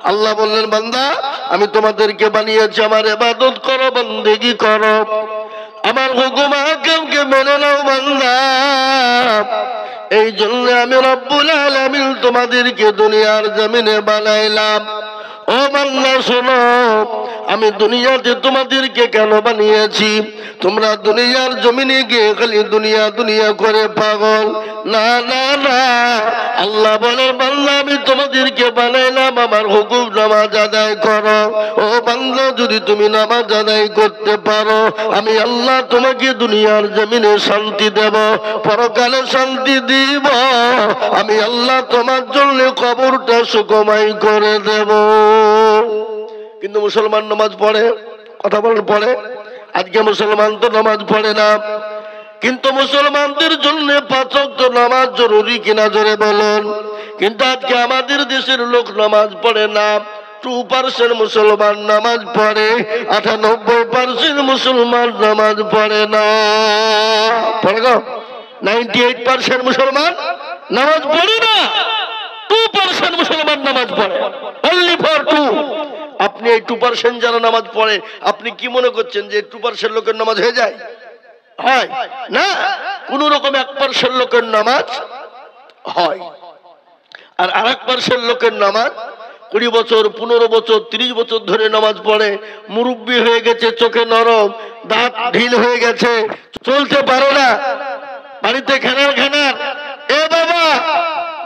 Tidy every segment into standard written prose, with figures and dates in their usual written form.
আল্লাহ বললেন বান্দা আমি তোমাদেরকে বানিয়েছি আমার ইবাদত করো বন্দেগী করো আমার হুকুম আহকামকে মেনে নাও বান্দা এই জন্য আমি রব্বুল আলামিন তোমাদেরকে দুনিয়ার জমিনে বানাইলাম ও বান্দা শোনো আমি দুনিয়াতে তোমাদেরকে কেন বানিয়েছি তোমরা দুনিয়ার জমিনে গিয়ে খালি দুনিয়া দুনিয়া করে পাগল না না না আল্লাহ বলেন বান্দা আমি তোমাদেরকে বানাইলাম আমার হুকুম নামাজ আদায় করো ও বান্দা যদি তুমি নামাজ আদায় করতে পারো আমি আল্লাহ তোমাকে দুনিয়ার জমিনে শান্তি দেব পরকালে শান্তি দিব আমি আল্লাহ তোমার জন্য কবরটা সুখময় করে দেব কিন্তু মুসলমান নামাজ পড়ে কথা বলেন পড়ে আজকে মুসলমান তো নামাজ পড়ে না কিন্তু মুসলমানদের জন্য 5 ওয়াক্ত নামাজ জরুরি কিনা জোরে বলুন কিন্তু আজকে আমাদের দেশের লোক নামাজ পড়ে না 2% মুসলমান নামাজ পড়ে 98% মুসলমান নামাজ পড়ে না পড়ে গো 98% মুসলমান নামাজ পড়ে না 2% মুসলমান নামাজ পড়ে only for 2 আপনি এই 2% যারা নামাজ পড়ে আপনি কি মনে করছেন যে 2% লোকের নামাজ হয়ে যায় হয় না কোন রকম 1% লোকের নামাজ হয় আর আরেক পার্সেন্ট লোকের নামাজ 20 বছর 15 বছর 30 বছর ধরে নামাজ পড়ে মুরব্বি হয়ে গেছে চোখে নরম দাঁত ঢিল হয়ে গেছে চলতে পারে না বাড়িতে খানার খানার এ বাবা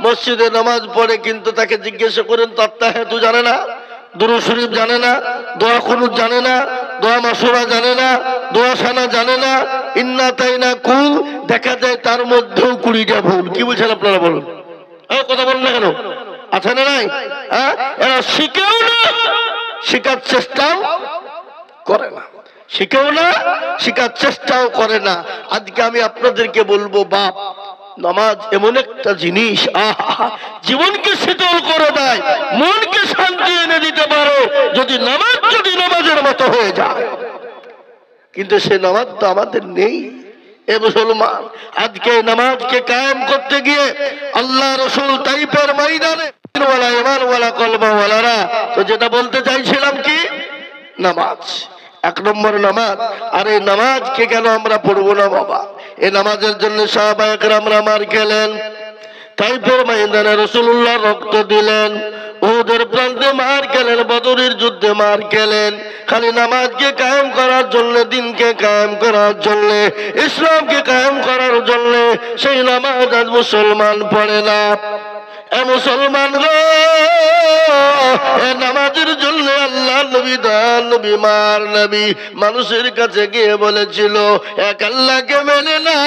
মসজিদে নামাজ পড়ে কিন্তু তাকে জিজ্ঞাসা করেন তাত্তাহিয়াতু জানে না দুরূদ শরীফ জানে না দোয়া কুনুত জানে না দোয়া মাসুরা জানে না দোয়া সানা জানে না ইন্না তাইনা কুল দেখা যায় তার মধ্যেও 20টা ভুল কি বলছেন আপনারা বলুন কথা বলেন না কেন আছে না নাই এরা শিখেও না শেখার চেষ্টাও করে না শিখেও না শেখার চেষ্টাও করে না আজকে আমি আপনাদেরকে বলবো বাপ নামাজ এমন একটা জিনিস জীবনকে শীতল করে দেয় মনকে শান্তি এনে দিতে পারে যদি নামাজের মতো হয়ে যায় কিন্তু সে নামাজ তো আমাদের নেই এ মুসলমান আজকে নামাজকে কায়েম করতে গিয়ে আল্লাহ রাসূল তাইফের ময়দানে ঈমানওয়ালা কলবওয়ালারা তো যেটা বলতে চাইছিলাম কি নামাজ 1 নম্বর নামাজ আর এই নামাজকে কেন আমরা পড়বো না বাবা এই নামাজের জন্য সাহাবায়ে কেরামরা মার খেলেন তাইফের ময়দানে রাসূলুল্লাহ রক্ত দিলেন উহুদের প্রান্তে মার খেলেন বদরের যুদ্ধে মার খেলেন খালি নামাজকে কায়েম করার জন্য দিনকে কায়েম করার জন্য ইসলামকে কায়েম করার জন্য সেই নামাজ আজ মুসলমান পড়ে না এ মুসলমান গো নামাজের জন্য আল্লাহ নবী দান নবী মার নবী মানুষের কাছে গিয়ে বলেছিল এক আল্লাহকে মেনে না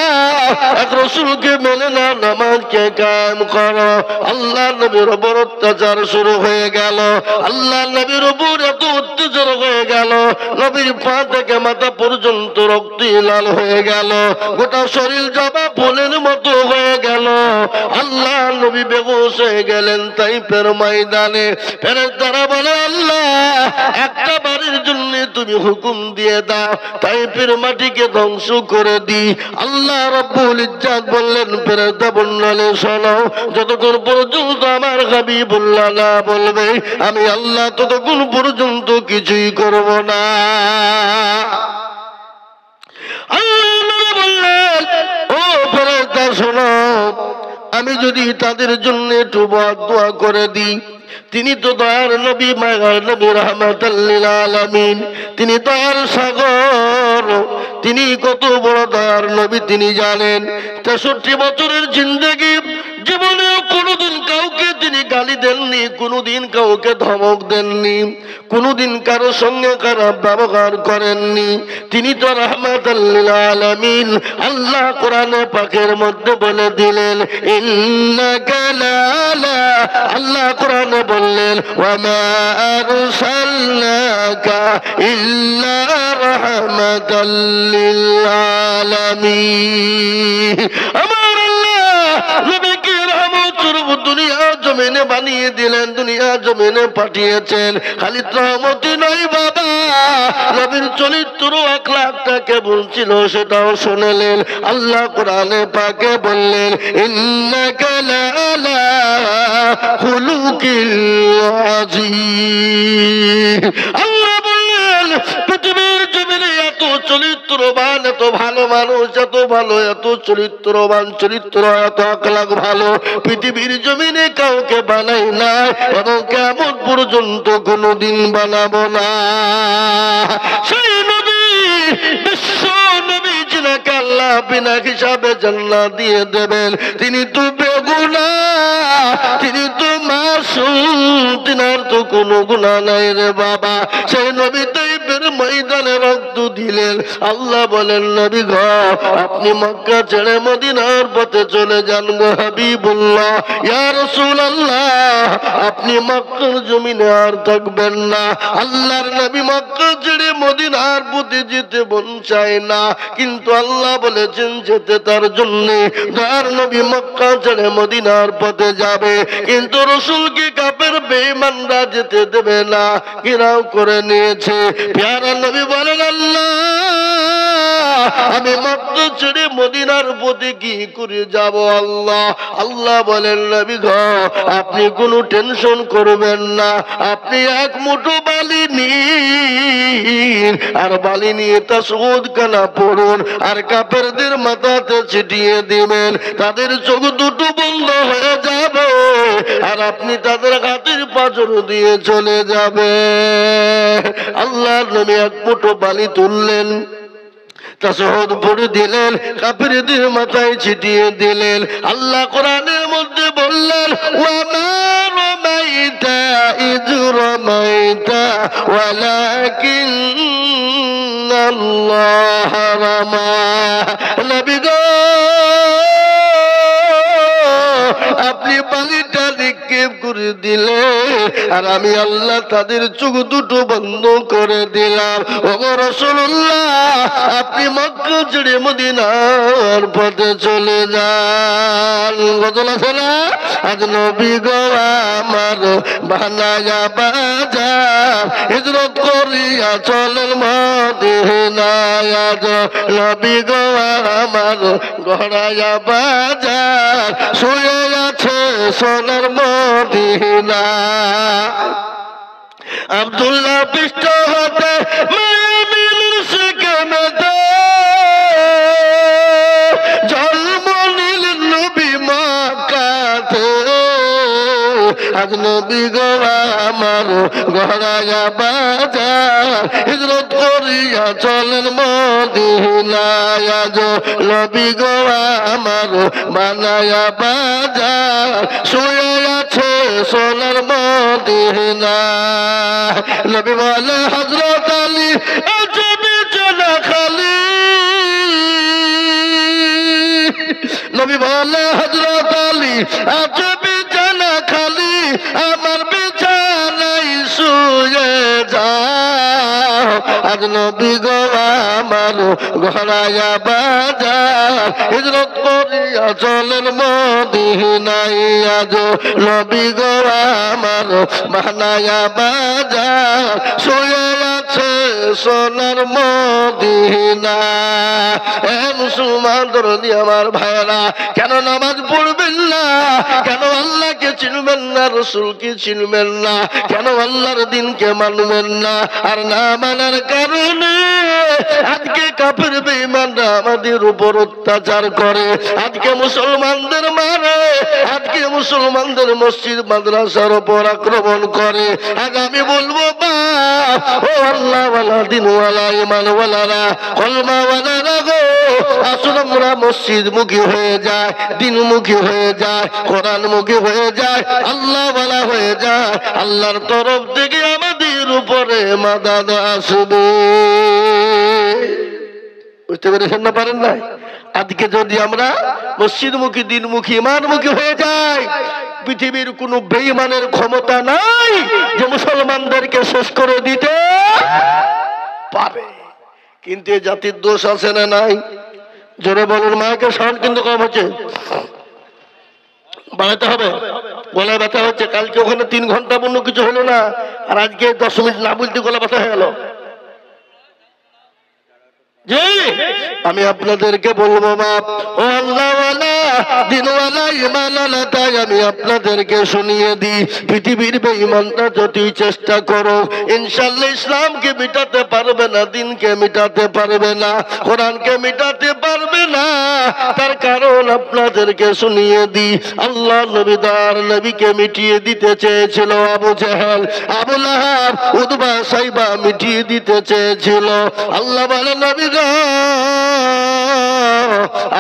এক রাসূলকে মেনে না নামাজকে কায়েম করো আল্লাহ নবীর উপর অত্যাচার শুরু হয়ে গেল আল্লাহ নবীর উপর এত অত্যাচার হয়ে গেল নবীর পা থেকে মাথা পর্যন্ত রক্ত লাল হয়ে গেল গোটা শরীর জবা ফুলের মতো হয়ে গেল আল্লাহ নবী বেহুশ হয়ে গেলেন তাইফের ময়দানে ফেরেশতারা বলে আল্লাহ একটা বারের জন্য তুমি হুকুম দিয়ে দাও তাইফের মাটিকে ধ্বংস করে দি আল্লাহ রাব্বুল ইজ্জত বললেন ফেরেশতা বললেন শোনো যতক্ষণ পর্যন্ত আমার হাবিবুল্লাহ না বলবে আমি আল্লাহ ততক্ষণ পর্যন্ত কিছুই করব না আল্লাহ বললেন ও ফেরেশতা শোনো আমি যদি তাদের জন্য একটু দোয়া করে দিই তিনি তো দয়ার নবী মায়ার নবী রাহমাতাল লিল আলামিন তিনি দয়ার সাগর তিনি কত বড় দয়ার নবী তিনি জানেন 63 বছরের জিন্দেগি জীবনে কোনোদিন কাউকে তিনি গালি দেননি কোনোদিন কাউকে ধমক দেননি কোনোদিন কারো সঙ্গে খারাপ ব্যবহার করেননি তিনি তো রাহমাতাল লিল আলামিন আল্লাহ কোরআনে পাকের মধ্যে বলে দিলেন ইন্নাকা লা আল্লাহ কোরআনে বললেন ওয়া মা আরসালনাকা ইল্লা রাহমাতাল লিল আলামিন আমার আল্লাহ নবীকে রহমত স্বরূপ দুনিয়া জমিনে বানিয়ে দিলেন দুনিয়া জমিনে পাঠিয়েছেন খালি রহমতই নয় বাবা নবীর চরিত্র আখলাকটা কেমন ছিল সেটাও শুনলেন আল্লাহ কোরআনে পাকে বললেন ইন্নাকা লা খুলুকিল আযীম আল্লাহ বললেন পৃথিবীর জমিনে এত চরিত্রবান, এত ভালো মানুষ, এত ভালো, এত চরিত্রবান, চরিত্র এত আকলাক ভালো পৃথিবীর জমিনে কাউকে বানাই না এবং কেমন পর্যন্ত কোনদিন বানাবো না। সেই নবী, বিশ্ব নবী যিনাকে আল্লাহ বিনা হিসাবে জান্নাত দিয়ে দেবেন, তিনি তো বেগুনাহ, তিনি তো মাসুম, তিনার তো কোনো গুনাহ নাই রে বাবা। সেই নবী তাইফের ময়দানে রক্ত দিলেন। আল্লাহ বলেন নবী গো আপনি মক্কা ছেড়ে মদিনার পথে চলে যান গো হাবিবুল্লাহ, ইয়া রাসূলুল্লাহ আপনি মক্কার জমিনে আর থাকবেন না। আল্লাহর নবী মক্কা ছেড়ে মদিনার পথে যেতে মন চায় না, কিন্তু আল্লাহ বলেছেন যেতে তার জন্য। যার নবী মক্কা ছেড়ে মদিনার পথে যাবে, কিন্তু রাসূলকে কাফের বেঈমানরা যেতে দেবে না, ঘেরাও করে নিয়েছে। প্যারা নবী বলেন আল্লাহ আমি মক্কা ছেড়ে মদিনার পথে কি করে যাব আল্লাহ? আল্লাহ বলেন নবী গো আপনি কোনো টেনশন করবেন না, আপনি এক মুঠো বালি নিন, আর বালি নিয়ে তাশহুদ কানা পড়ুন, আর কাফেরদের মাথাতে ছিটিয়ে দিবেন, তাদের চোখ দুটো বন্ধ হয়ে যাবে, আর আপনি তাদের হাতের পাঁজর দিয়ে চলে যাবে। আল্লাহর নবী এক মুঠো বালি তুললেন, তাশহুদ পড়ে দিলেন, কাফেরদের মাথায় ছিটিয়ে দিলেন। আল্লাহ কোরআনের মধ্যে বললেন ওয়া মা রামাইতা ইয রামাইতা ওয়ালাকিন্নাল্লাহ রামা। নবী গো আপনি বালিটা নিক্ষেপ করে দিলেন, আর আমি আল্লাহ তাদের চোখ দুটো বন্ধ করে দিলাম। ওগো রাসূলুল্লাহ আপনি মক্কা ছেড়ে মদিনার পথে চলে যান। গজল আছে না, আজ নবী গো আমার বানায়া বাজার, হিজরত করিয়া চলেন মদিনায়। আজ নবী গো আমার গড়ায়া বাজার, শুয়ে আছে সোনার মদিনা। আব্দুল্লাহ পৃষ্ঠ হতে মায়াবীর সেখানেতে জন্ম নিলেন নবী মক্কাতে। আজ নবী গো আমার গড়ায়া বাজার, হিজরত করিয়া চলেন মদিনায়। আজ নবী গো আমার বানায়া বাজার, শুয়ে আছে সোনার মদিনা। নবী বলে হযরত আলী আছে বিছানা খালি, নবী বলে হযরত আলী আছে বিছানা খালি, আমার বিছানায় শুয়ে যাও। আজ নবী গো আমার গড়ায়া বাজার, হিজরত করিয়া চলেন মদিনায়। আজ নবী গো আমার বানায়া বাজার, শুয়ে আছে সোনার মদিনা। এ মুসলমান দরদি আমার ভাইরা, কেন নামাজ পড়বেন না? কেন আল্লাহকে চিনবেন না, রাসূলকে চিনবেন না? কেন আল্লাহর দিনকে মানবেন না? আর না মানার কারণে আজকে কাফের বেঈমানরা আমাদের উপর অত্যাচার করে, আজকে মুসলমানদের মারে, আজকে মুসলমানদের মসজিদ মাদ্রাসার উপর আক্রমণ করে। আজ আমি বলবো বাপ ও আল্লাহওয়ালা দিনওয়ালা ইমানওয়ালারা কলমাওয়ালারা গো, আসুন আমরা মসজিদমুখী হয়ে যায়, দিনমুখী হয়ে যায়, কোরআনমুখী হয়ে যায়, আল্লাহওয়ালা হয়ে যায়। আল্লাহর তরফ থেকে আমাদের উপরে মাদাদ আসবে। বুঝতে পেরেছেন না? পারেন নাই? আজকে যদি আমরা মসজিদমুখী, দিনমুখী, ইমানমুখী হয়ে যাই, পৃথিবীর কোন বেঈমানের ক্ষমতা নাই যে মুসলমানদেরকে শেষ করে দিতে পারে। কিন্তু এই জাতির দোষ আছে না নাই? জোরে বলুন। মায়ের সাউন্ড কিন্তু কম হচ্ছে, বাড়াতে হবে। গলায় ব্যথা হচ্ছে, কালকে ওখানে 3 ঘন্টা পর্যন্ত কিছু হলো না, আর আজকে 10 মিনিট না বলতে গলা ব্যথা হয়ে গেল। জি আমি আপনাদেরকে বলবো বাপ ও আল্লাহওয়ালা দিনওয়ালা ইমানওয়ালা, তাই আমি আপনাদেরকে শুনিয়ে দিই, পৃথিবীর বেঈমানরা যতই চেষ্টা করো ইনশাআল্লাহ ইসলামকে মিটাতে পারবে না, দিনকে মিটাতে পারবে না, কোরআনকে মিটাতে পারবে না। তার কারণ আপনাদেরকে শুনিয়ে দিই, আল্লাহ নবীদার নবীকে মিটিয়ে দিতে চেয়েছিল আবু জেহেল, আবু লাহাব, উতবা, সাইবা মিটিয়ে দিতে চেয়েছিল। আল্লাহ বলে নবী গো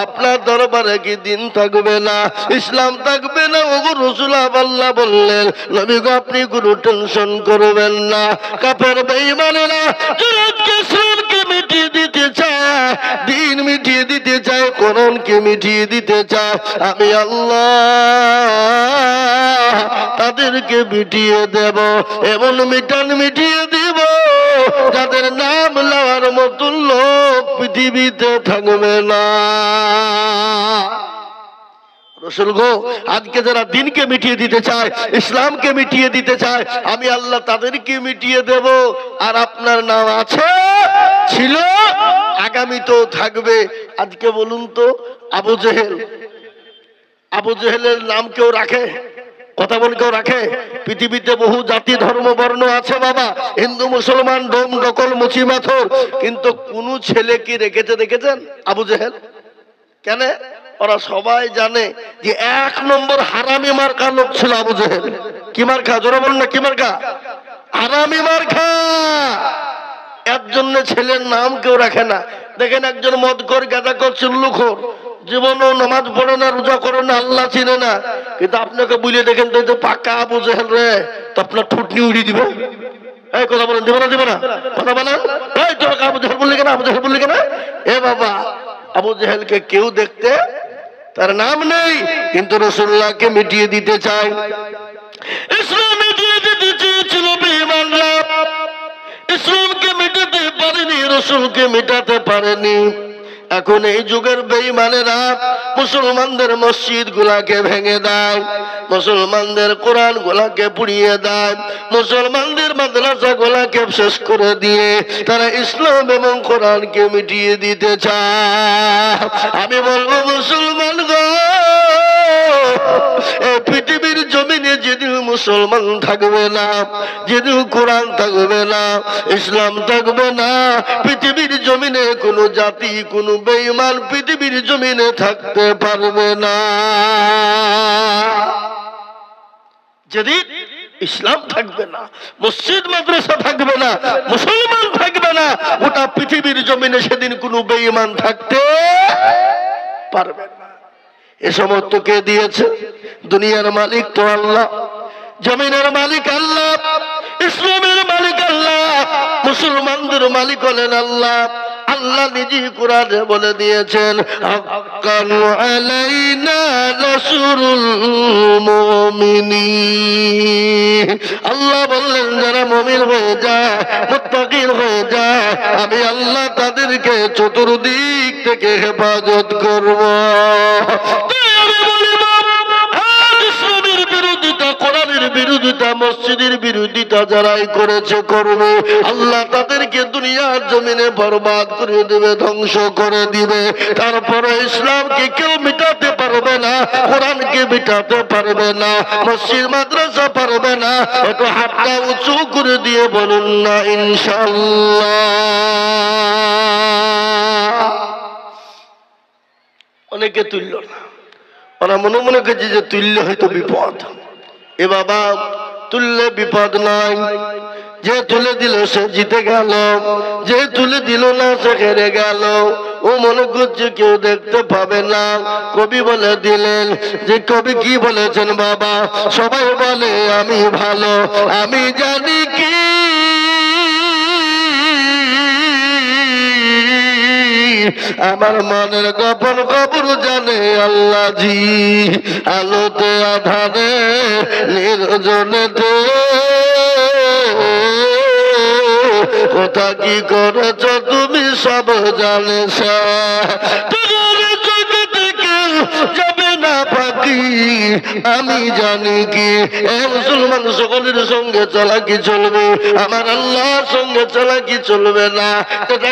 আপনার দরবারে কি দিন থাকবে না, ইসলাম থাকবে না? ওগো রাসূল আল্লাহ বললেন নবী গো আপনি কোনো টেনশন করবেন না। কাফের বেঈমানেরা জগৎকে ইসলামকে মিটিয়ে দিতে চায়, দিন মিটিয়ে দিতে চায়, কোরআনকে মিটিয়ে দিতে চায়, আমি আল্লাহ তাদেরকে মিটিয়ে দেব, এমন মিটিয়ে দিব যাদের নাম লওয়ার মতো লোক পৃথিবীতে থাকবে না। রাসূল গো আজকে যারা দিনকে মিটিয়ে দিতে চায়, ইসলামকে মিটিয়ে দিতে চায়, আমি আল্লাহ তাদেরকে মিটিয়ে দেব। আর আপনার নাম আছে, ছিল, আগামী তো থাকবে। আজকে বলুন তো আবু জেহেল, আবু জেহেলের নাম কেউ রাখে? কথা বল, কেউ রাখে? পৃথিবীতে বহু জাতি ধর্ম বর্ণ আছে বাবা, হিন্দু মুসলমান ডোম ডকল মুচি মাথর, কিন্তু কোন ছেলে কি রেখেছে দেখেছেন আবু জেহেল? কেন? ওরা সবাই জানে যে 1 নম্বর হারামি মার্কা লোক ছিল আবু জেহেল। কি মার্কা? জোরে বলুন না, কি মার্কা? হারামি মার্কা। এর জন্য ছেলের নাম কেউ রাখে না। দেখেন একজন মদখোর, গাঁজাখোর, চুল্লুখোর, জীবনও নামাজ পড়ে না, রোজা করে না, আল্লাহ চিনে না, কিন্তু আপনাকে বুঝিয়ে দেখেন তো পাক্কা আবু জেহেল রে, তো আপনার ঠুটনি উড়িয়ে দিবে। এই কথা বলেন, দিবে না? দিবে না? কথা বলেন। এই তোর আবু জেহেল বললি কেন? আবু জেহেল বললি কেন? এ বাবা, আবু জেহেলকে কেউ দেখতে তার নাম নেই, কিন্তু রাসূলুল্লাহকে মিটিয়ে দিতে চায়। ইসলাম মিটিয়ে দিতে চেয়েছিল বেঈমানরা, ইসলামকে মিটাতে পারেনি, রাসূলকে মিটাতে পারেনি। এখন এই যুগের বেঈমানেরা মুসলমানদের মসজিদ গুলাকে ভেঙে দেয়, মুসলমানদের কোরআন গুলাকে পুড়িয়ে দেয়, মুসলমানদের মাদ্রাসা গুলাকে শেষ করে দিয়ে তারা ইসলাম এবং কোরআনকে মিটিয়ে দিতে চায়। আমি বলবো মুসলমান গো, এই পৃথিবীর জমিনে যেদিন মুসলমান থাকবে না, যেদিন কোরআন থাকবে না, ইসলাম থাকবে না, পৃথিবীর জমিনে কোনো জাতি, কোনো বেঈমান পৃথিবীর জমিনে থাকতে পারবে না। যেদিন ইসলাম থাকবে না, মসজিদ মাদ্রাসা থাকবে না, মুসলমান থাকবে না, গোটা পৃথিবীর জমিনে সেদিন কোনো বেঈমান থাকতে পারবে না। এ সমস্ত কে দিয়েছে? দুনিয়ার মালিক তো আল্লাহ, জমিনের মালিক আল্লাহ, ইসলামের মালিক আল্লাহ, মুসলমানদের মালিক হলেন আল্লাহ। আল্লাহ নিজে কোরআনে বলে দিয়েছেন হাক্কান আলাইনা নাসরুল মুমিনিন। আল্লাহ বললেন যারা মুমিন হয়ে যায়, মুত্তাকিন হয়ে যায়, আমি আল্লাহ তাদেরকে চতুর্দিক থেকে হেফাজত করব। কোরআনের বিরোধিতা, মসজিদের বিরোধিতা যারাই করেছে করবে, আল্লাহ তাদেরকে দুনিয়ার জমিনে বরবাদ করে দিবে, ধ্বংস করে দিবে। তারপরে ইসলামকে কেউ মিটাতে পারবে না, কোরআনকে মিটাতে পারবে না, মসজিদ মাদ্রাসা পারবে না। একটু হাতটা উঁচু করে দিয়ে বলুন না ইনশাআল্লাহ। অনেকে তুলল না, ওরা মনে মনে করছে যে তুললে হয়তো বিপদ। এ বাবা, তুললে বিপদ নাই, যে তুলে দিল সে জিতে গেল, যে তুলে দিল না সে হেরে গেল। ও মনে করছে কেউ দেখতে পাবে না। কবি বলে দিলেন যে, কবি কি বলেছেন বাবা? সবাই বলে আমি ভালো, আমি জানি কি আমার মনের গোপন খবর জানে আল্লাহ জি। আলোতে আধারে নির্জনেতে কথা কি করেছ তুমি সব জানেছ। যাবে না না ফাঁকি আমি জানি কি মুসলমান সকলের সঙ্গে চালাকি চলবে, আমার আল্লাহর সঙ্গে চালাকি চলবে না।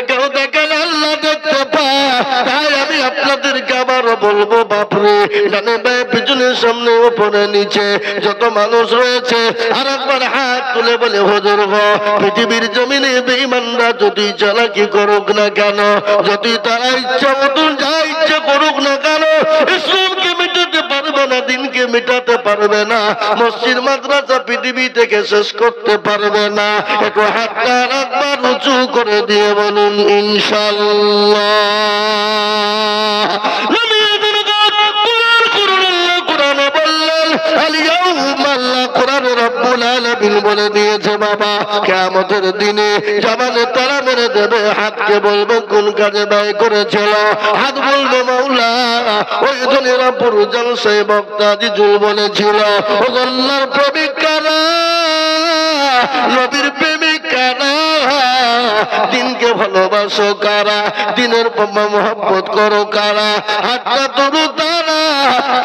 কেউ দেখেন আল্লাহ দেখতে পায়, তাই আমি আপনাদেরকে আবারও বলবো, বাপরে ডানে বায়ে পিছনে সামনে উপরে নিচে যত মানুষ রয়েছে আর একবার হাত তুলে বলে হুজুর গো, পৃথিবীর জমিনে বেঈমানরা যদি চালাকি করুক না কেন, যদি তারা ইচ্ছা মতন যা ইচ্ছা করুক না কেন, ইসলামকে মেটাতে পারবে না, দিনকে মেটাতে পারবে না, মসজিদ মাদ্রাসা পৃথিবী থেকে শেষ করতে পারবে না। একটু হাতটা একবার উঁচু করে দিয়ে বলুন ইনশাআল্লাহ। বলে দিয়েছে বাবা, কিয়ামতের দিনে জবানে তারা মেরে দেবে, হাতকে বলবে কোন কাজে ব্যয় করেছিল, হাত বলবে মাওলা ওই ধনের পুরুজাল সেই বক্তা জিজুল বলেছিল, ও আল্লাহর প্রেমিক কারা, নবীর প্রেমিক কারা, দিনকে ভালোবাসো কারা, দিনের মহব্বত করো কারা, হাতটা তোরো তারা।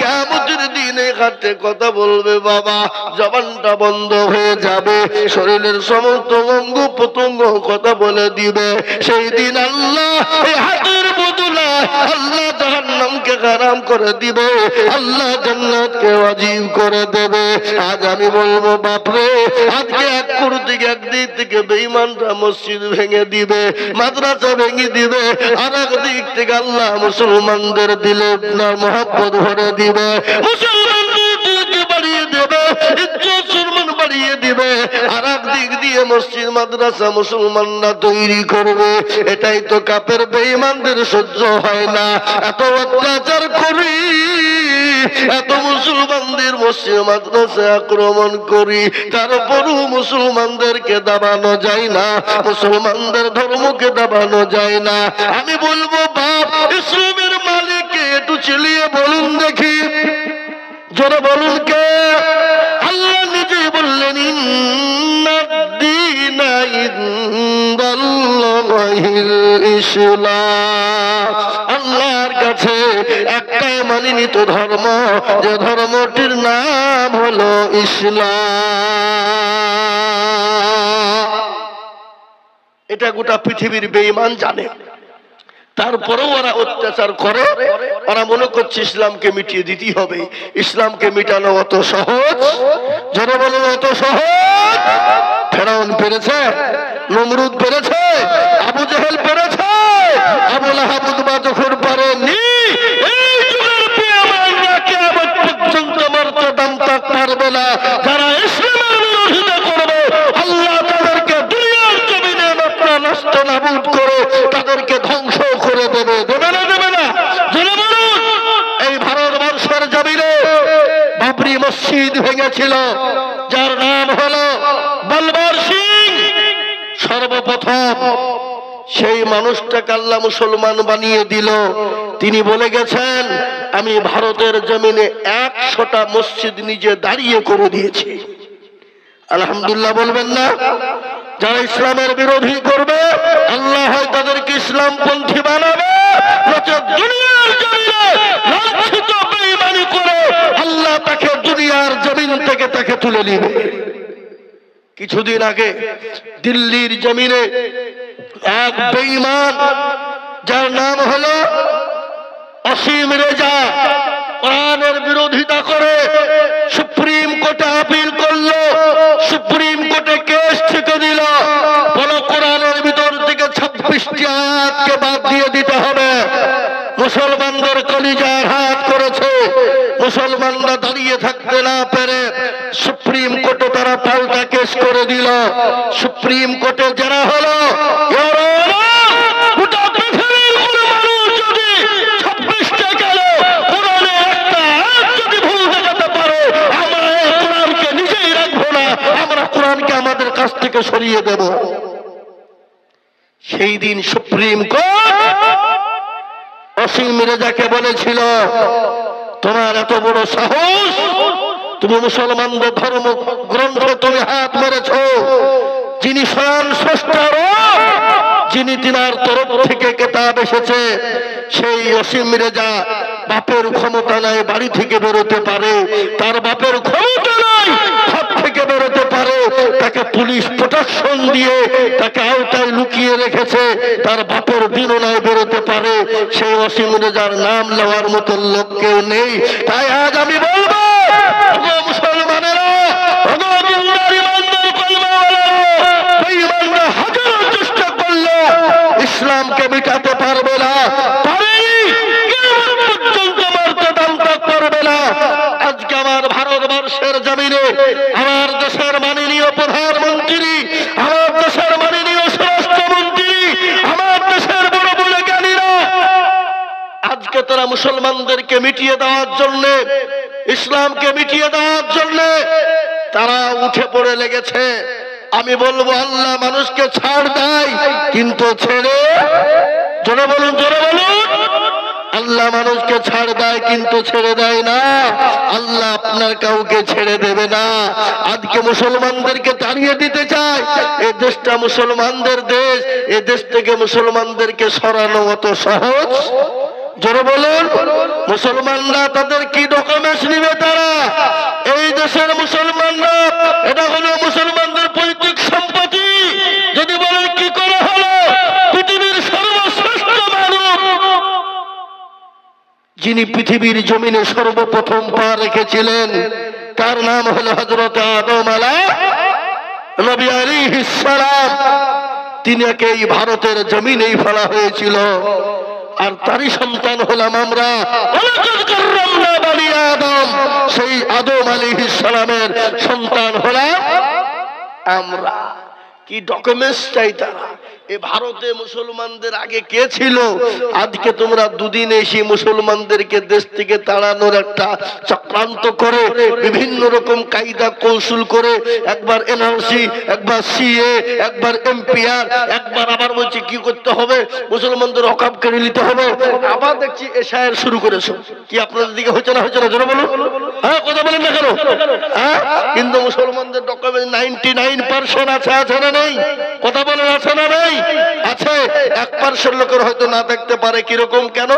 কিয়ামতের দিনে হাতে কথা বলবে বাবা, জবানটা বন্ধ হয়ে যাবে, শরীরের সমস্ত অঙ্গ প্রত্যঙ্গ কথা বলে দিবে। সেই দিন আল্লাহ এই হাতের বদলে আল্লাহ জাহান্নামকে হারাম করে দিবে, আল্লাহ জান্নাতকে ওয়াজিব করে দেবে। আজ আমি বলবো বাপরে, আজকে একদিক থেকে বেঈমানরা মসজিদ ভেঙে দিবে, মাদ্রাসা ভেঙে দিবে, আর একদিক থেকে আল্লাহ মুসলমানদের দিলে আপনার মহব্বত ভরে দিবে, মুসলমানদের দিলকে বাড়িয়ে দেবে, ইজ্জত সম্মান বাড়িয়ে দিবে, আর একদিক দিয়ে মসজিদ মাদ্রাসা মুসলমানরা তৈরি করবে। এটাই তো কাফের বেঈমানদের সহ্য হয় না। এত অত্যাচার করি, এত মুসলমানদের মসজিদ মাদ্রাসা আক্রমণ করি, তারপরও মুসলমানদেরকে দাবানো যায় না, মুসলমানদের ধর্মকে দাবানো যায় না। আমি বলবো বাপ, ইসলামের মালিককে একটু চিলিয়ে বলুন দেখি, জোরে বলুন কে? আল্লাহ নিজে বললেন ইন্নাদ-দীনা ইনদাল্লাহিল ইসলাম, আল্লাহর কাছে একটাই মানিত ধর্ম, যে ধর্মটির নাম হলো ইসলাম। এটা গোটা পৃথিবীর বেঈমান জানে, তারপরেও ওরা অত্যাচার করে। ওরা মনে করছে ইসলামকে মিটিয়ে দিতেই হবে। ইসলামকে মিটানো অত সহজ? যারা বলে অত সহজ? ফেরাউন পেরেছে, নমরুদ পেরেছে, আবু জেহেল পেরেছে, আবু লাহাব উতবা যখন পারেনি, এই যুগের বেঈমানরা কিয়ামত পর্যন্ত মরতে দম তক পারবে না। যারা ইসলামের বিরোধিতা করবে, আল্লাহ তাদেরকে দুনিয়ার জমিনে নষ্ট নাবুদ করে তাদেরকে ধ্বংস করে দেবে। দেবে না, দেবে না? জেনে বলুন, এই ভারতবর্ষের জমিনে বাবরি মসজিদ ভেঙেছিল, যার নাম হলো বলবীর সিং। সর্বপ্রথম সেই মানুষটাকে আল্লাহ মুসলমান বানিয়ে দিল। তিনি বলে গেছেন, আমি ভারতের জমিনে 100টা মসজিদ নিজে দাঁড়িয়ে করে দিয়েছি। আলহামদুলিল্লাহ বলবেন না? যারা ইসলামের বিরোধী করবে, আল্লাহ হয় তাদেরকে ইসলামপন্থী বানাবে, দুনিয়ার জমিনে লাঞ্ছিত বেঈমানি করে আল্লাহ তাকে দুনিয়ার জমিন থেকে তাকে তুলে নেবে। কিছুদিন আগে দিল্লির জমিনে এক বেঈমান, যার নাম হলো অসীম রেজা, কোরআনের বিরোধিতা করে সুপ্রিম কোর্টে আপিল করলো, সুপ্রিম কোর্টে কেস ঠেকে দিল, বলো কোরআনের ভিতর থেকে 26টি আয়াতকে বাদ দিয়ে দিতে হবে। মুসলমানদের কলিজায় আঘাত করেছে। মুসলমানরা দাঁড়িয়ে থাকতে না পেরে সুপ্রিম কোর্টে তারা পাল্টা কেস করে দিল। সুপ্রিম কোর্টে যারা হলো, আমাদের কাছ থেকে সরিয়ে দেব। সেই দিন সুপ্রিম কোর্ট অসীম রেজাকে বলেছিল, তোমার এত বড় সাহস, তুমি মুসলমানদের ধর্ম গ্রন্থ তুমি হাত মেরেছ, যিনি স্বয়ং স্রষ্টা, যিনি তিনার তরফ থেকে কিতাব এসেছে, সেই অসীম রেজা বাপের ক্ষমতা নাই বাড়ি থেকে বেরোতে পারে, তার বাপের ক্ষমতা নাই ঘর থেকে বেরোতে পারে, তাকে পুলিশ প্রোটেকশন দিয়ে তাকে আওতায় লুকিয়ে রেখেছে, তার বাপের দিনও নাই বেরোতে পারে, সেই অসীম রেজার নাম নেওয়ার মতো লোক কেউ নেই। তাই আজ আমি বলবো মুসলমানেরা, চেষ্টা করলো ইসলামকে মিটাতে পারবে না, করবে না। আজকে আমার ভারতবর্ষের জমিনে আমার দেশের মাননীয় প্রধানমন্ত্রী, আমার দেশের মাননীয় স্বরাষ্ট্রমন্ত্রী, আমার দেশের বড় বড় জ্ঞানীরা আজকে তারা মুসলমানদেরকে মিটিয়ে দেওয়ার জন্য, ইসলামকে মিটিয়ে দেওয়ার জন্য তারা উঠে পড়ে লেগেছে। আমি বলবো আল্লাহ মানুষকে ছাড় দেয় কিন্তু ছেড়ে, জোরে বলুন জোরে বলুন, আল্লাহ মানুষকে ছাড় দেয় কিন্তু ছেড়ে দেয় না। আল্লাহ আপনার কাউকে ছেড়ে দেবে না। আজকে মুসলমানদেরকে তাড়িয়ে দিতে চায়, এই দেশটা মুসলমানদের দেশ, এই দেশ থেকে মুসলমানদেরকে সরানো অত সহজ? জোরে বলুন। মুসলমানরা তাদের কি ডকুমেন্টস নিবে? তারা এই দেশের মুসলমানরা, এটা হলো মুসলমানদের পৈতৃক সম্পত্তি। যদি বলেন কি করে হলো? পৃথিবীর সর্বশ্রেষ্ঠ মানব, যিনি পৃথিবীর জমিনে সর্বপ্রথম পা রেখেছিলেন, তার নাম হলো হযরত আদম নবী আলাইহিস সালাম। তিনাকে এই ভারতের জমিনেই ফেলা হয়েছিল, আর তারই সন্তান হলাম আমরা। আদম, সেই আদম আলাইহিস সালামের সন্তান হলাম আমরা। কি ডকুমেন্টস চাই তারা? এ ভারতে মুসলমানদের আগে কে ছিল? আজকে তোমরা দুদিন এসে মুসলমানদেরকে দেশ থেকে তাড়ানোর একটা চক্রান্ত করে, বিভিন্ন রকম কায়দা কৌশল করে, একবার এনআরসি, একবার সিএ, একবার এমপিআর, একবার আবার বলছে কি করতে হবে, মুসলমানদের অকাপ কেড়ে নিতে হবে, আবার দেখছি এশায়ের শুরু করেছো। কি আপনাদের দিকে হচ্ছে না? হচ্ছে না? জোরে বলুন। হ্যাঁ, কথা বলেন না কেন? হ্যাঁ, কিন্তু মুসলমানদের ডকুমেন্ট 99% আছে না নেই? কথা বলেন আছে না নেই? আছে। 1% লোকের হয়তো না থাকতে পারে। কিরকম? কেন?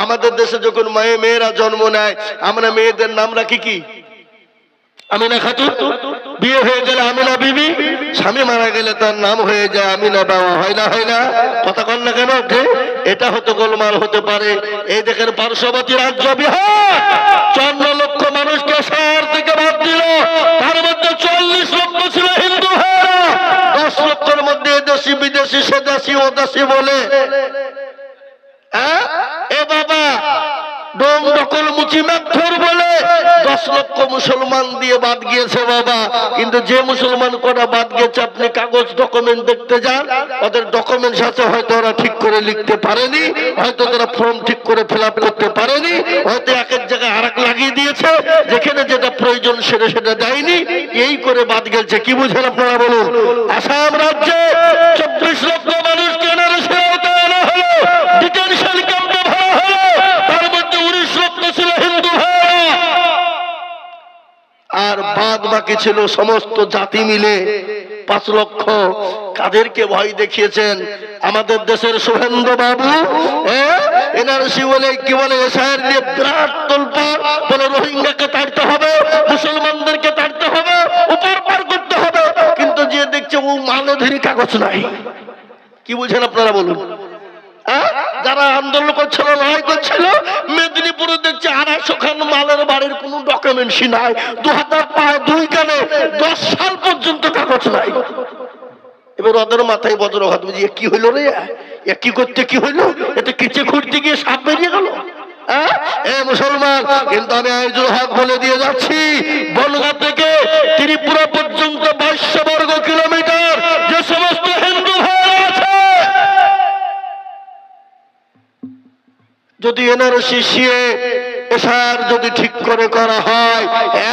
আমাদের দেশে যখন মেয়েরা জন্ম নেয়, আমরা মেয়েদের নাম রাখি কি? আমিনা খাতুন। বিয়ে হয়ে গেলে আমিনা বিবি, স্বামী মারা গেলে তার নাম হয়ে যায় আমিনা বাবা। হয় না? হয় না? কথা কন না কেন? এটা হয়তো গোলমাল হতে পারে। এই দেখেন পার্শ্ববর্তী রাজ্য বিহার 54 লক্ষ মানুষকে শহর থেকে বাদ দিল, তার মধ্যে 40 লক্ষ ছিল হিন্দু ভাইরা। 10 লক্ষের মধ্যে দেশি বিদেশি, স্বদেশি ওদেশি বলে, এ বাবা ডোম দখল মুচি মাথর বলে 10 লক্ষ মুসলমান দিয়ে বাদ গিয়েছে বাবা। কিন্তু যে মুসলমান কটা বাদ গেছে, আপনি কাগজ ডকুমেন্ট দেখতে যান, ওদের ডকুমেন্টস আছে, হয়তো ওরা ঠিক করে লিখতে পারেনি, হয়তো তারা ফর্ম ঠিক করে ফিল আপ করতে পারেনি, হয়তো এক এক জায়গায় আরেক লাগিয়ে দিয়েছে, যেখানে যেটা প্রয়োজন সেটা দেয়নি, এই করে বাদ গেছে। কি বুঝেন আপনারা বলুন? আসাম রাজ্যে 24 লক্ষ মানুষকে এনআরসি আওতায় আনা হলো, ডিটেনশন ক্যাম্পে ভরা হলো, তার মধ্যে 19 লক্ষ ছিল হিন্দু ভাইরা, আর বাদ বাকি ছিল সমস্ত জাতি মিলে 5 লক্ষ। কাদেরকে ভয় দেখিয়েছেন? আমাদের দেশের শুভেন্দু বাবু এনআরসি বলে কি বলে, এসআইআর নিয়ে বিরাট তোলপাড়, বলে রোহিঙ্গাকে তাড়তে হবে, মুসলমানদেরকে তাড়তে হবে, উপর পার করতে হবে। কিন্তু যে দেখছে ও মালধারী কাগজ নাই। কি বুঝেন আপনারা বলুন? যারা আন্দোলন করছিল, লড়াই করছিল, মেদিনীপুরে দেখছে 250 খান মালের বাড়ির কোন ডকুমেন্টসই নাই, 2000 পায় 2 কানে 10 সাল পর্যন্ত কাগজ নাই। এবার ওদের মাথায় বজ্রঘাত, বুঝি কি হইলো রে, কি করতে কি হইলো, এটা কিচে খুঁড়তে গিয়ে সাপ বেরিয়ে গেল। মুসলমান, কিন্তু আমি আইজুল হক বলে দিয়ে যাচ্ছি, বনগাঁ থেকে ত্রিপুরা পর্যন্ত 2200 বর্গ কিলোমিটার যে সমস্ত হিন্দু ভাই আছে, যদি এনআরসি সিএ এসআর যদি ঠিক করে করা হয়,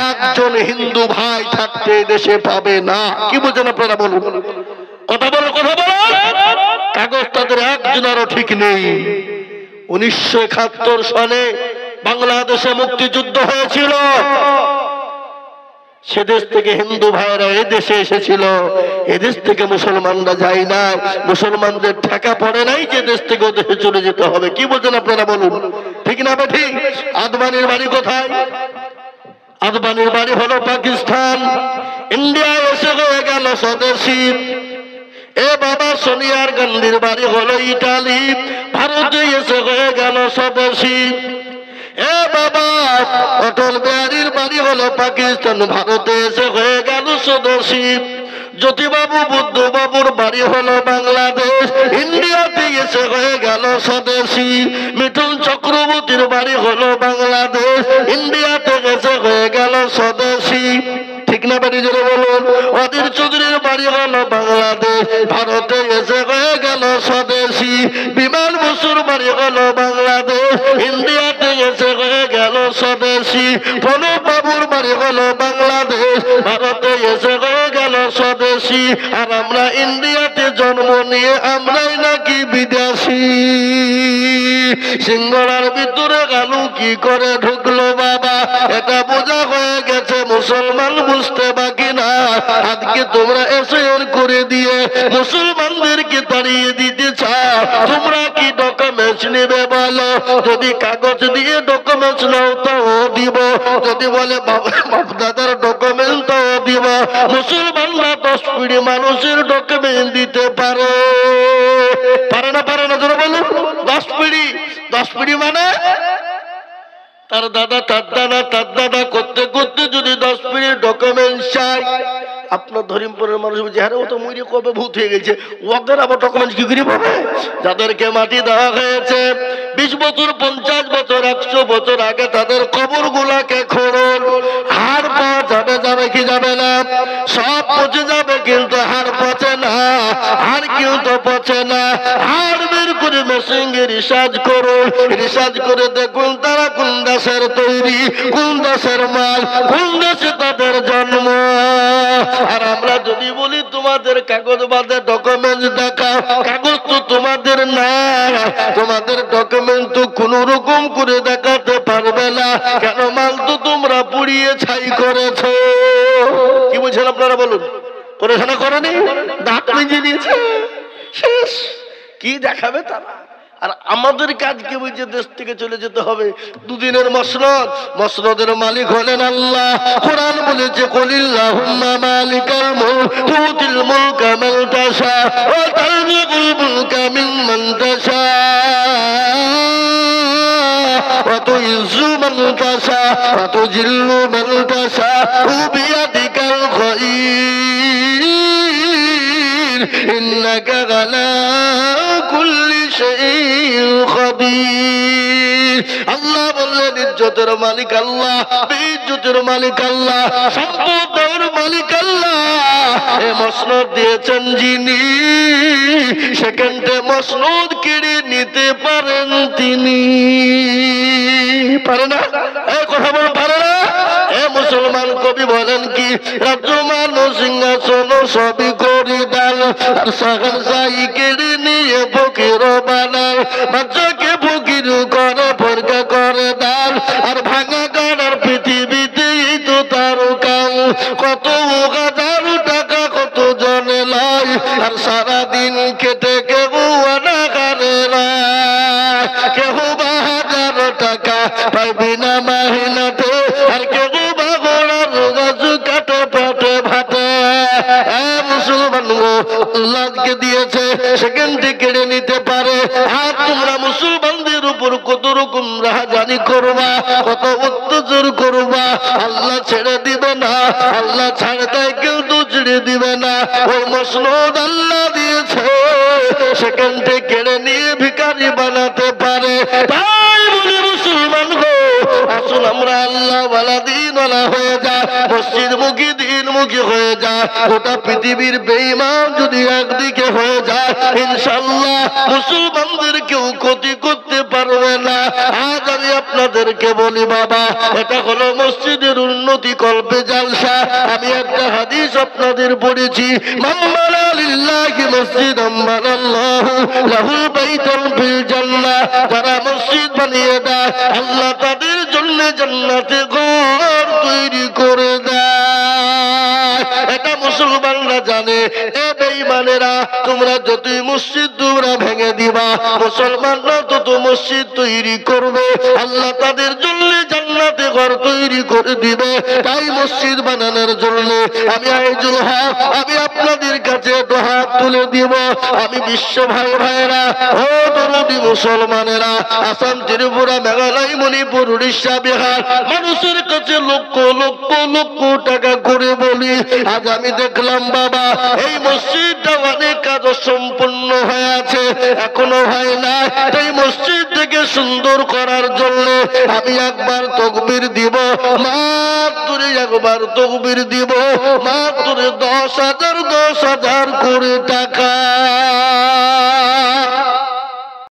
একজন হিন্দু ভাই থাকতে দেশে পাবে না। কি বুঝেন আপনারা বলুন? কথা বলো, কথা বলো। কাগজ তাদের একজনেরও ঠিক নেই। 1971 সালে বাংলাদেশে মুক্তিযুদ্ধ হয়েছিল, সেদেশ থেকে হিন্দু ভাইরা এদেশে এসেছিল, এদেশ থেকে মুসলমানরা যায় না, মুসলমানদের ঠেকা পড়ে নাই যে দেশ থেকে ওদেশে চলে যেতে হবে। কি বলছেন আপনারা বলুন? ঠিক ঠিক না ঠিক? আদবানির বাড়ি কোথায়? আদবানির বাড়ি হলো পাকিস্তান। ইন্ডিয়া এসে হয়ে গেল স্বদেশী। এ বাবা সোনিয়ার গান্ধীর বাড়ি হলো ইটালি, ভারতে এসে হয়ে গেল স্বদেশী। এ বাবা অটল বিহারীর বাড়ি হলো পাকিস্তান, ভারতে এসে হয়ে গেল স্বদেশী। জ্যোতিবাবু বুদ্ধবাবুর বাড়ি হলো বাংলাদেশ, ইন্ডিয়াতে এসে হয়ে গেল স্বদেশী। মিঠুন চক্রবর্তীর বাড়ি হলো বাংলাদেশ, ইন্ডিয়াতে এসে হয়ে গেল স্বদেশী। ঠিক না বাড়ি জোরে বলুন? অধীর চৌধুরীর বাড়ি হলো বাংলাদেশ, ভারতে এসে হয়ে গেল স্বদেশী। বিমান বসুর বাড়ি হলো বাংলাদেশ, ইন্ডিয়াতে এসে হয়ে গেল স্বদেশী। প্রণব বাবুর বাড়ি হলো বাংলাদেশ, ভারতে এসে হয়ে গেল স্বদেশী। আর আমরা ইন্ডিয়াতে জন্ম নিয়ে আমরাই নাকি বিদেশী। সিঙ্গলার ভিতরে গালু কি করে ঢুকলো বাবা, এটা বোঝা হয়ে গেছে, মুসলমান বুঝতে বাকি না। আজকে তোমরা এসে করে দিয়ে মুসলমানদেরকে তাড়িয়ে দিতে চাও। তোমরা কি ডকুমেন্টস নেবে বলো? যদি কাগজ দিয়ে ডকুমেন্টস নাও তাও দিব, যদি বলে বাপদাদার ডকুমেন্ট তাও দিব। মুসলমানরা 10 পিঁড়ি মানুষের ডকুমেন্ট দিতে পারে? পারে না? পারে না তোরা বলো? 10 পিঁড়ি, 10 পিঁড়ি মানে তার দাদা তার দাদা তার দাদা করতে করতে যদি 10 পিঁড়ির ডকুমেন্ট চাই, আপনার ধরিমপুরের মানুষ বলছে হ্যাঁ ও তো মরে কবে ভূত হয়ে গেছে, ওদের আবার ডকুমেন্ট কি করে পাবে? যাদেরকে মাটি দেওয়া হয়েছে 20 বছর 50 বছর 100 বছর আগে, তাদের কবর গুলাকে খোঁড়ন। হাড় পাওয়া যাবে, যাবে কি যাবে না? সব পচে যাবে, কিন্তু হাড় পচে না। হাড় কিন্তু পচে না। হাড় বের করে মেশিনে রিসার্চ করুন, রিসার্চ করে দেখুন তারা কোন দেশের তৈরি, কোন দেশের মাল, কোন দেশে তাদের জন্ম। আর আমরা যদি বলি তোমাদের কাগজ বাদে ডকুমেন্ট দেখাও, কাগজ তো তোমাদের না, তোমাদের ডকুমেন্ট তো কোন রকম করে দেখাতে পারবে না। কেন? মাল তো তোমরা পুড়িয়ে ছাই করেছো। কি বলছেন আপনারা বলুন? পড়াশোনা করেনি, দাঁত মেজে নিয়েছে, শেষ। কি দেখাবে তারা? আর আমাদের কাজকে বুঝে দেশ থেকে চলে যেতে হবে। 2 দিনের মসনদ, মসনদের মালিক হলেন আল্লাহ। কোরআন বলেছে কুলিল্লাহুম্মা মালিকাল মুলক তুতিল মুলকা মান তাশা ওয়া তানজিউল মুলকা মিম্মান তাশা ওয়া তুইজ্জু মান তাশা ওয়া তুজিল্লু মান তাশা বিয়াদিকাল খায়র ইন্নাকা আলা কুল্লি শাইইন খাবীর। আল্লাহ বললেন ইজ্জতের মালিক আল্লাহ, বেইজ্জতের মালিক আল্লাহ, সম্পদের মালিক আল্লাহ। এ মসনদ দিয়েছেন যিনি, সেকেন্ডে মসনদ কেড়ে নিতে পারেন তিনি। পারে না? এই কথা বল, পারে না? এ মুসলমান কবি বলেন কি, রাজ্য মানুষ সিংহাসন সবই করি দান, আর সাগর সাই কেড়ে নিয়ে ফকির বানায়। বাচ্চাকে ফকির করে ফরকা করে দান, আর ভাঙা গাড়ার পৃথিবীতে তো তার কাম। কত হাজার টাকা কত জনে লাই, আর সারাদিন খেটে কেউ অনাগারে না। কেউ বা 1000 টাকা পাইবি না মাহিনাতে, আর কেউ বা ঘোড়ার গাছ কাটে পেটে ভাতে। মুসলমান আল্লাহকে দিয়েছে, সেখানটি কেড়ে নিতে পারে। আর তোমরা মুসলমানদের উপর কত রকম রাহাজানি করবা, কত অত্যাচার করবা, আল্লাহ ছেড়ে দিবে না। আল্লাহ ছাড় দেয়, কেউ তো ছেড়ে দিবে না। ওই মসনদ আল্লাহ দিয়েছে, সেখানটি কেড়ে নিয়ে ভিখারি বানাতে পারে। তাই বলি মুসলমান গো, আসুন আমরা আল্লাহ ওয়ালা দ্বীনওয়ালা হয়ে যায়, মসজিদ মুখী দিনমুখী হয়ে যায়। গোটা পৃথিবীর বেঈমান যদি একদিকে হয়ে যায়, ইনশাআল্লাহ মুসলমানদের কেউ ক্ষতি করতে পারবে না। আজ আমি আপনাদেরকে বলি বাবা, এটা হলো মসজিদের উন্নতি কল্পে জালসা। আমি একটা হাদিস আপনাদের পড়েছি, মান বানা লিল্লাহি মসজিদান বানাল্লাহু লাহু বাইতান ফিল জান্নাহ। যারা মসজিদ বানিয়ে দেয়, আল্লাহ তাদের জন্য জান্নাতে ঘর তৈরি করে দেয়। এটা মুসলমানরা জানে, এ বেঈমানেরা তোমরা যতই মসজিদ তোমরা ভেঙে দিবা, মুসলমানরা তত মসজিদ তৈরি করবে, আল্লাহ তাদের জন্য জান্নাতে ঘর তৈরি করে দিবে। তাই মসজিদ বানানোর জন্য আমি আইজুল হক আমি আপনাদের কাছে হাত তুলে দিব। আমি বিশ্ব ভাই ভাইরা ও দরদি মুসলমানেরা, আসাম, ত্রিপুরা, মেঘালয়, মণিপুর, উড়িষ্যা, বিহার মানুষের কাছে লক্ষ লক্ষ লক্ষ টাকা করে বলি, আজ আমি দেখলাম বাবা এই মসজিদটা অনেক কাজ সম্পূর্ণ হয়ে আছে, এখনো হয় না। এই মসজিদ থেকে সুন্দর করার জন্য আমি একবার তকবীর দিব, মাত্র একবার তকবীর দিব, মাত্র 10,000 করে টাকা।